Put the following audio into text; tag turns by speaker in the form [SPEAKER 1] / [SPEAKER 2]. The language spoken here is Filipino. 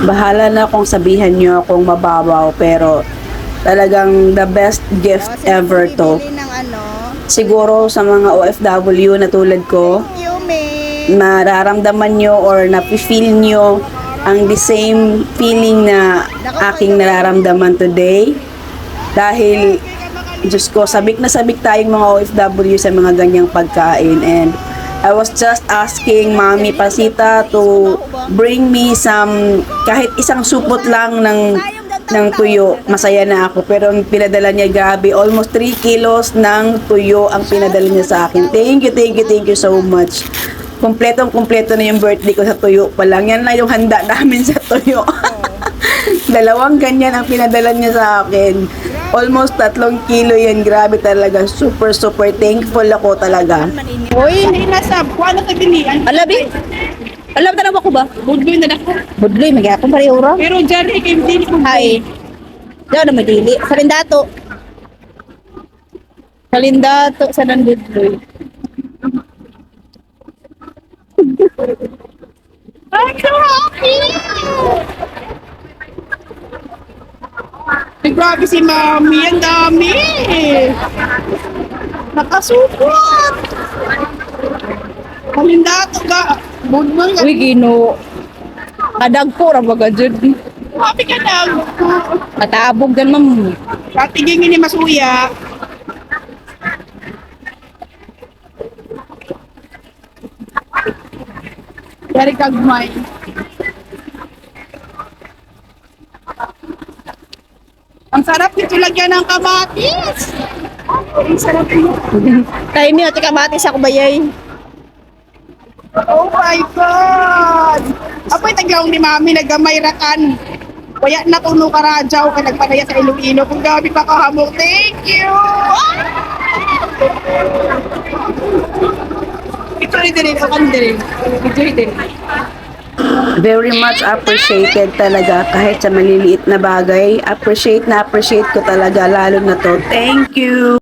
[SPEAKER 1] Bahala na kung sabihan nyo akong mababaw, pero talagang the best gift ever to.
[SPEAKER 2] Bibili ng ano.
[SPEAKER 1] Siguro sa mga OFW na tulad ko,
[SPEAKER 2] You may.
[SPEAKER 1] nararamdaman nyo or nafe-feel nyo ang the same feeling na aking nararamdaman today. Dahil, Diyos ko, sabik na sabik tayong mga OFW sa mga ganyang pagkain. And I was just asking Mami Pasita to bring me some, kahit isang supot lang ng tuyo. Masaya na ako. Pero ang pinadala niya, grabe, almost 3 kilos ng tuyo ang pinadala niya sa akin. Thank you so much. Kompletong-kompleto na yung birthday ko sa tuyo pa lang. Yan na yung handa namin sa tuyo. Dalawang ganyan ang pinadala niya sa akin. Almost 3 kilo yan. Grabe talaga. Super thankful ako talaga.
[SPEAKER 2] Uy, hindi nasa kuha na tabilian.
[SPEAKER 3] Alabi? Alam tanong ako ba?
[SPEAKER 2] Budloy na ako.
[SPEAKER 3] Budloy, magyapon pa rin ura.
[SPEAKER 2] Pero dyan, kayo hindi ko.
[SPEAKER 3] Hay. Diyan na madili. Kalindato. Kalindato sa nandudloy.
[SPEAKER 2] I'm so happy! Ay, grabe si Mami. Ang dami. Nakasupot. Kalindato ka. Budloy ka.
[SPEAKER 3] Uy, gino. Kadagpo, rabaga dyan.
[SPEAKER 2] Happy ka na.
[SPEAKER 3] Matabog gan mam.
[SPEAKER 2] Patigingin ni Masuya. Dari kagmay. Ang sarap nito lagyan ng kamatis. Ang sarap nito.
[SPEAKER 3] Tayo mi, ati kamatis ako bayay.
[SPEAKER 2] Oh my God! Apoy taglawang ni Mami nagamay rakan. Kaya natuno ka radyaw ka nagpanaya sa Iloilo. Kung gabi pa kahamok. Thank you! Ito rin din. Akan din. Ito rin din.
[SPEAKER 1] Very much appreciated talaga kahit sa maliliit na bagay. Appreciate ko talaga lalo na to. Thank you!